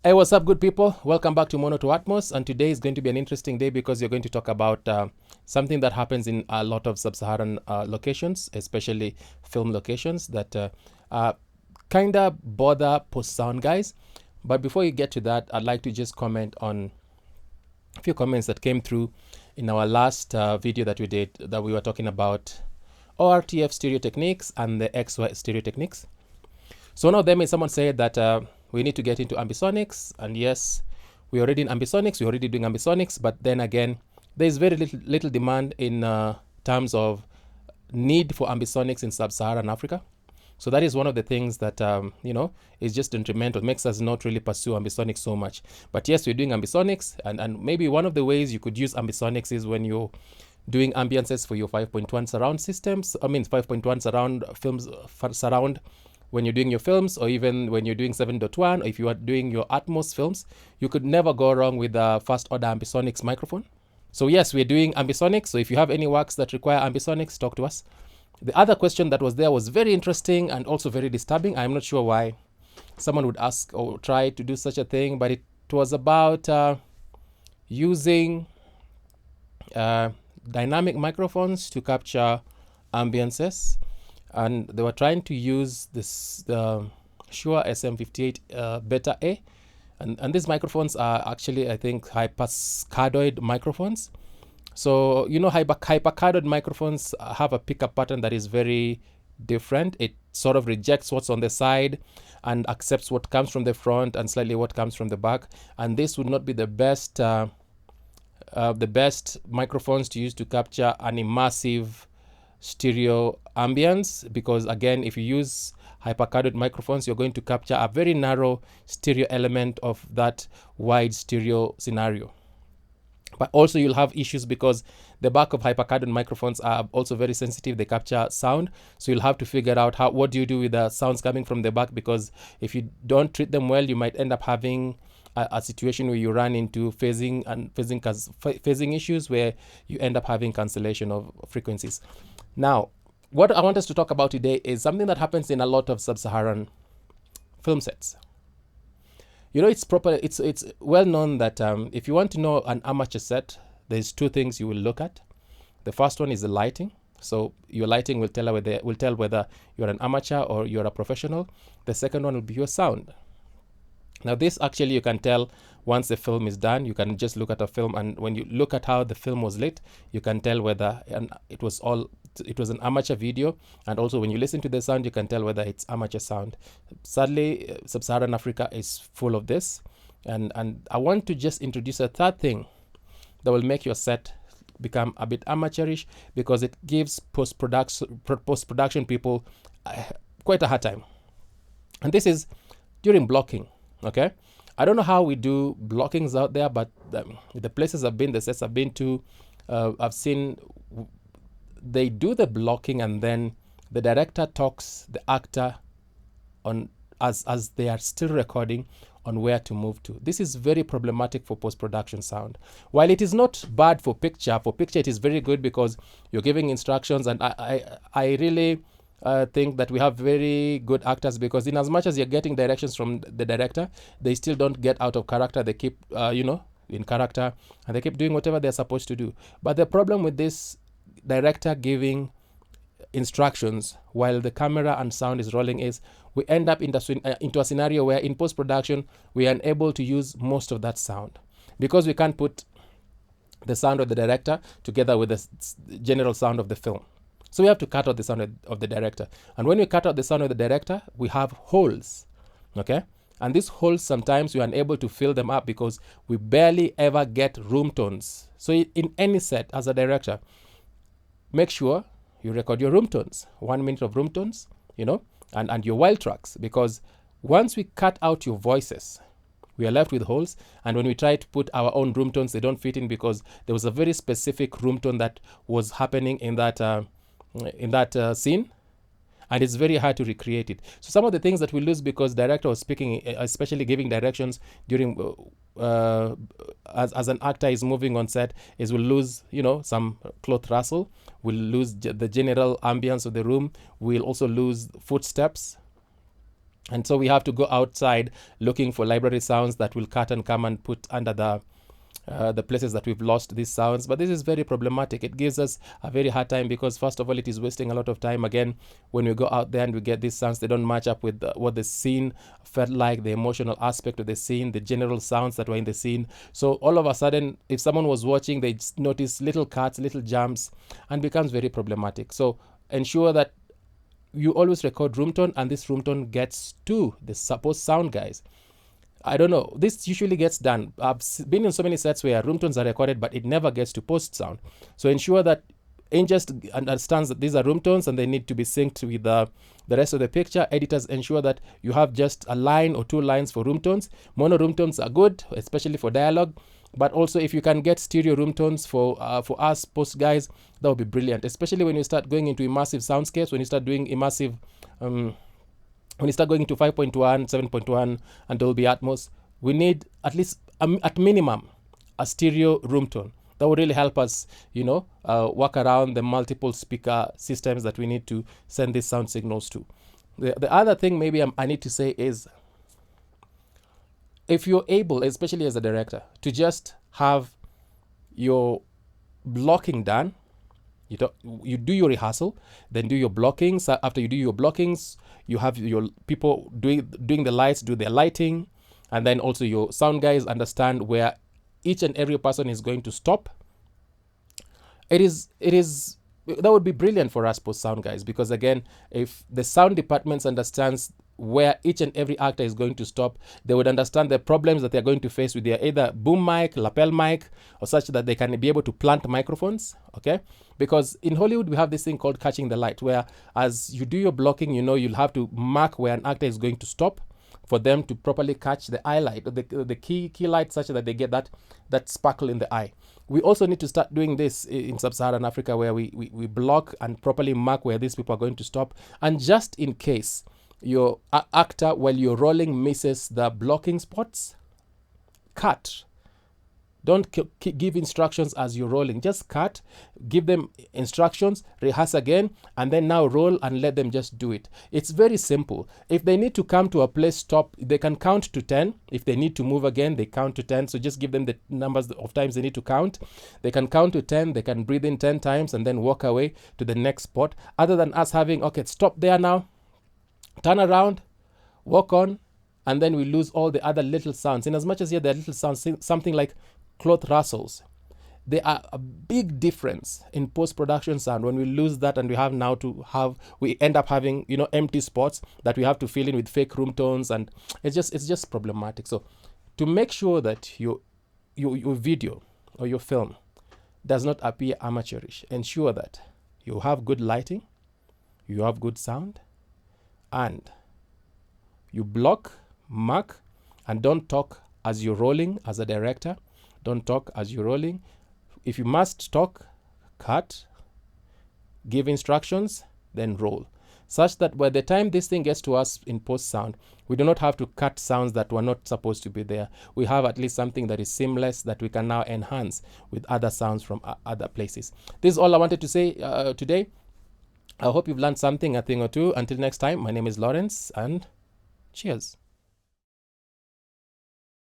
Hey, what's up, good people? Welcome back to Mono to Atmos. And today is going to be an interesting day because you're going to talk about something that happens in a lot of sub-Saharan locations, especially film locations that kind of bother post-sound guys. But before you get to that, I'd like to just comment on a few comments that came through in our last video that we did, that we were talking about ORTF stereo techniques and the XY stereo techniques. So one of them is someone said that we need to get into ambisonics, and yes, we're already in ambisonics, we're already doing ambisonics, but then again, there's very little demand in terms of need for ambisonics in sub-Saharan Africa. So that is one of the things that, is just detrimental, makes us not really pursue ambisonics so much. But yes, we're doing ambisonics, and maybe one of the ways you could use ambisonics is when you're doing ambiances for your 5.1 surround systems. 5.1 surround films, surround when you're doing your films, or even when you're doing 7.1, or if you are doing your Atmos films, you could never go wrong with the first order ambisonics microphone. So yes, we're doing ambisonics. So if you have any works that require ambisonics, talk to us. The other question that was there was very interesting and also very disturbing. I'm not sure why someone would ask or try to do such a thing, but it was about using dynamic microphones to capture ambiances, and they were trying to use the Shure SM58 Beta A, and these microphones are actually, I think, hypercardioid microphones. So hypercardioid microphones have a pickup pattern that is very different. It sort of rejects what's on the side and accepts what comes from the front and slightly what comes from the back, and this would not be the best microphones to use to capture an immersive stereo ambience, because again, if you use hypercardioid microphones, you're going to capture a very narrow stereo element of that wide stereo scenario. But also you'll have issues because the back of hypercardioid microphones are also very sensitive. They capture sound. So you'll have to figure out what do you do with the sounds coming from the back, because if you don't treat them well, you might end up having a situation where you run into phasing issues where you end up having cancellation of frequencies. Now, what I want us to talk about today is something that happens in a lot of sub-Saharan film sets. It's well known that if you want to know an amateur set, there's two things you will look at. The first one is the lighting. So your lighting will tell whether you're an amateur or you're a professional. The second one will be your sound. Now this actually you can tell once the film is done. You can just look at a film, and when you look at how the film was lit, you can tell whether it was an amateur video, and also when you listen to the sound, you can tell whether it's amateur sound. Sadly, sub-Saharan Africa is full of this, and I want to just introduce a third thing that will make your set become a bit amateurish, because it gives post-production people quite a hard time, and this is during blocking. Okay, I don't know how we do blockings out there, but the places I've been, the sets I've been to, I've seen they do the blocking, and then the director talks the actor on as they are still recording on where to move to. This is very problematic for post-production sound. While it is not bad for picture it is very good because you're giving instructions, and I really think that we have very good actors, because in as much as you're getting directions from the director, they still don't get out of character. They keep in character, and they keep doing whatever they're supposed to do. But the problem with this director giving instructions while the camera and sound is rolling is we end up into a scenario where in post-production we are unable to use most of that sound, because we can't put the sound of the director together with the general sound of the film. So we have to cut out the sound of the director. And when we cut out the sound of the director, we have holes, okay? And these holes, sometimes we are unable to fill them up because we barely ever get room tones. So in any set, as a director, make sure you record your room tones, 1 minute of room tones, and your wild tracks, because once we cut out your voices, we are left with holes. And when we try to put our own room tones, they don't fit in, because there was a very specific room tone that was happening in that scene, and it's very hard to recreate it. So some of the things that we lose because director was speaking, especially giving directions during as an actor is moving on set, is we'll lose some cloth rustle, we'll lose the general ambience of the room, we'll also lose footsteps, And so we have to go outside looking for library sounds that will cut and come and put under the places that we've lost these sounds. But this is very problematic. It gives us a very hard time because, first of all, it is wasting a lot of time. Again, when we go out there and we get these sounds, they don't match up with what the scene felt like, the emotional aspect of the scene, the general sounds that were in the scene. So all of a sudden, if someone was watching, they just notice little cuts, little jumps, and becomes very problematic. So ensure that you always record room tone, and this room tone gets to the supposed sound guys. I don't know. This usually gets done. I've been in so many sets where room tones are recorded, but it never gets to post sound. So ensure that Ingest understands that these are room tones and they need to be synced with the rest of the picture. Editors ensure that you have just a line or 2 lines for room tones. Mono room tones are good, especially for dialogue. But also, if you can get stereo room tones for us post guys, that would be brilliant. Especially when you start going into immersive soundscapes, when you start doing immersive. When you start going into 5.1, 7.1, and Dolby Atmos, we need at least, at minimum, a stereo room tone. That would really help us, work around the multiple speaker systems that we need to send these sound signals to. The other thing maybe I need to say is, if you're able, especially as a director, to just have your blocking done, you do your rehearsal, then do your blockings. After you do your blockings, you have your people doing the lights, do their lighting, and then also your sound guys understand where each and every person is going to stop. That would be brilliant for us post sound guys, because again, if the sound departments understands where each and every actor is going to stop, they would understand the problems that they're going to face with their either boom mic, lapel mic, or such that they can be able to plant microphones. Okay, because in Hollywood we have this thing called catching the light, where as you do your blocking, you'll have to mark where an actor is going to stop for them to properly catch the eye light, the key light, such that they get that sparkle in the eye. We also need to start doing this in sub-Saharan Africa, where we block and properly mark where these people are going to stop. And just in case your actor, while you're rolling, misses the blocking spots, cut. Don't give instructions as you're rolling. Just cut, give them instructions, rehearse again, and then now roll and let them just do it. It's very simple. If they need to come to a place stop, they can count to 10. If they need to move again, they count to 10. So just give them the numbers of times they need to count. They can count to 10. They can breathe in 10 times and then walk away to the next spot. Other than us having, okay, stop there now, turn around, walk on, and then we lose all the other little sounds. In as much as here, there are little sounds, something like cloth rustles, they are a big difference in post-production sound. When we lose that, and we end up having empty spots that we have to fill in with fake room tones, and it's just problematic. So to make sure that your video or your film does not appear amateurish, ensure that you have good lighting, you have good sound, and you block, mark, and don't talk as you're rolling. As a director, don't talk as you're rolling. If you must talk, cut, give instructions, then roll. Such that by the time this thing gets to us in post sound, we do not have to cut sounds that were not supposed to be there. We have at least something that is seamless that we can now enhance with other sounds from other places. This is all I wanted to say today. I hope you've learned something, a thing or two. Until next time, my name is Lawrence, and cheers.